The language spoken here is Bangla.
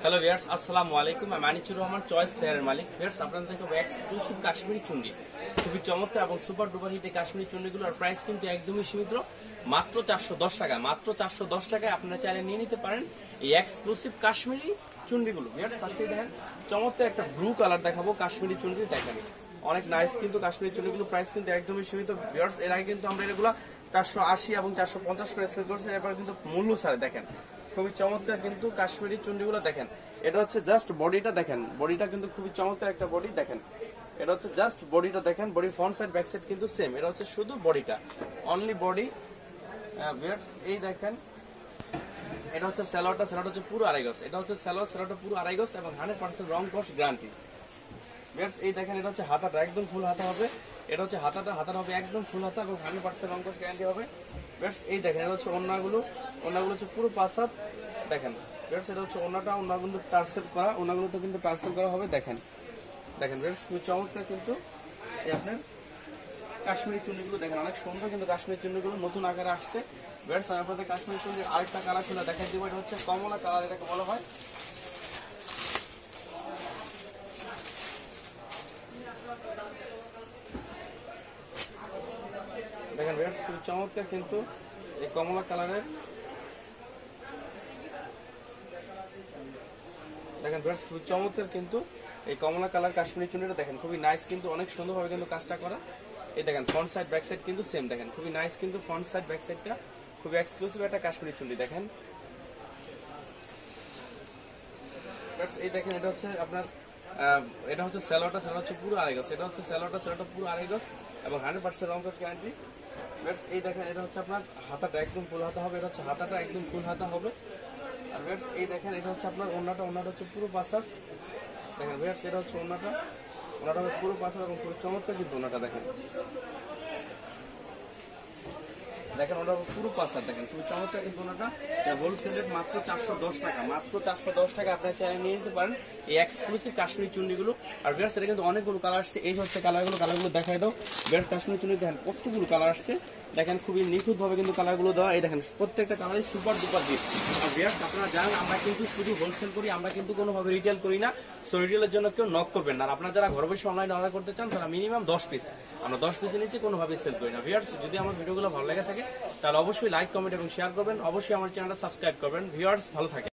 হ্যালো ভিউয়ার্স, আসসালামু আলাইকুম। আমি আনিচুর রহমান, চয়েস ফেয়ারের মালিক। ভিউয়ার্স, আপনাদের থেকে এক্সক্লুসিভ কাশ্মীরি চুন্ডি, খুবই চমৎকার এবং সুপার ডুপার হিটে কাশ্মীরি চুন্ডিগুলোর প্রাইস কিন্তু একদমই সীমিত, মাত্র 410 টাকা। মাত্র 410 টাকায় আপনারা চাইলে নিয়ে নিতে পারেন এই এক্সক্লুসিভ কাশ্মীরি চুন্ডিগুলো। ভিউয়ার্স, ফার্স্টে দেখেন চমৎকার একটা ব্লু কালার দেখাবো কাশ্মীরি চুন্ডি। দেখেন অনেক নাইস কিন্তু কাশ্মীরি চুন্ডিগুলো, প্রাইস কিন্তু একদমই সীমিত। ভিউয়ার্স, এর আগে কিন্তু আমরা এগুলো 480 এবং 450 করে সেল করছি, এরপর কিন্তু মূল্য ছাড়ে। দেখেন খুবই চমৎকার কিন্তু কাশ্মীরি চুন্ডিগুলো। দেখেন এটা হচ্ছে জাস্ট বডিটা, দেখেন বডিটা কিন্তু খুবই চমৎকার একটা বডি। দেখেন এটা হচ্ছে জাস্ট বডিটা, দেখেন body front side back side কিন্তু সেম। এটা হচ্ছে শুধু বডিটা, অনলি বডি। ভিউয়ার্স, এই দেখেন এটা হচ্ছে সালোয়ারটা, সালোয়ারটা হচ্ছে পুরো আড়াই গজ। এটা হচ্ছে সালোয়ার, সালোয়ারটা পুরো আড়াই গজ এবং 100% রং কস গ্যারান্টি। ভিউয়ার্স, এই দেখেন এটা হচ্ছে হাতাটা, একদম ফুল হাতা হবে। এটা হচ্ছে হাতাটা, হাতাটা হবে একদম ফুল হাতা এবং 100% রং কস গ্যারান্টি হবে। ভিউয়ার্স, এই দেখেন এটা হচ্ছে ওড়নাগুলো, ওড়নাগুলো হচ্ছে পুরো 5 হাত। দেখেন ভিউয়ার্স, এটা হচ্ছে ওড়নাটা, ওড়না কিন্তু টার্সেল করা, ওড়নাগুলো তো কিন্তু টার্সেল করা হবে। দেখেন দেখেন ভিউয়ার্স, খুব চমৎকার কিন্তু এই আপনার কাশ্মীরি চুন্নিগুলো। দেখেন অনেক সুন্দর কিন্তু কাশ্মীরি চুন্নিগুলো নতুন আকারে আসছে। ভিউয়ার্স, আমি আপনাদের কাশ্মীরি চুন্নির আরেকটা কালার ছিল দেখাই দিব। এটা হচ্ছে কমলা কালার, এটাকে বলা হয়। দেখেন ভিউয়ার্স, খুব চমৎকার কিন্তু এই কমলা কালারের। দেখেন ভিউয়ার্স, খুব চমৎকার কিন্তু এই কমলা কালার কাশ্মীরি চুন্নিটা। দেখেন খুবই নাইস কিন্তু, অনেক সুন্দরভাবে কিন্তু কাজটা করা। এই দেখেন ফ্রন্ট সাইড ব্যাক সাইড কিন্তু সেম। দেখেন খুবই নাইস কিন্তু ফ্রন্ট সাইড ব্যাক সাইডটা, খুবই এক্সক্লুসিভ একটা কাশ্মীরি চুন্নি। দেখেন এই দেখেন এটা হচ্ছে আপনার এটা হচ্ছে সালোয়ারটা, সালোয়ার হচ্ছে পুরো আড়াই গজ। এটা হচ্ছে সালোয়ারটা, সালোয়ারটা পুরো আড়াই গজ এবং 100% রং কস গ্যারান্টি। এই দেখেন এটা হচ্ছে আপনার হাতাটা একদম ফুল হাতা হবে। এটা হচ্ছে হাতাটা একদম ফুল হাতা হবে। আর এই দেখেন এটা হচ্ছে আপনার ওড়নাটা, ওড়নাটা হচ্ছে পুরো 5 হাত। দেখেন ভিউয়ার্স, এটা হচ্ছে ওড়নাটা, ওড়নাটা পুরো 5 হাত এবং পুরো চমৎকার কিন্তু ওড়নাটা। দেখেন দেখেন ওটা পুরো 5 হাত। দেখেন খুব চমৎকার কিন্তু ওনাটা হোলসেল রেট মাত্র 410 টাকা। মাত্র 410 টাকা আপনারা চাইলে নিয়ে নিতে পারেন এই এক্সক্লুসিভ কাশ্মীরি চুন্ডিগুলো। আর ভিউয়ার্স, এটা কিন্তু অনেকগুলো কালার আসছে। এই হচ্ছে কালারগুলো, কালারগুলো দেখাই দাও। ভিউয়ার্স, কাশ্মীরি চুন্ডি দেখেন কতগুলো কালার আসছে। দেখেন খুবই নিখুঁতভাবে কিন্তু কালারগুলো দেওয়া। এই দেখেন প্রত্যেকটা কালারই সুপার ডুপার হিট। আর ভিউয়ার্স, আপনারা জানেন আমরা কিন্তু শুধু হোলসেল করি, আমরা কিন্তু কোনোভাবে রিটেল করি না। সো রিটেলের জন্য কেউ নক করবেন না। আর আপনারা যারা ঘরে বসে অনলাইনে অর্ডার করতে চান তারা মিনিমাম 10 পিস, আমরা 10 পিসের নিচে কোনোভাবে সেল করি না। ভিউয়ার্স, যদি আমার ভিডিওগুলো ভালো লেগে থাকে তাহলে অবশ্যই লাইক, কমেন্ট এবং শেয়ার করবেন। অবশ্যই আমার চ্যানেলটা সাবস্ক্রাইব করবেন। ভিউয়ার্স, ভালো থাকেন।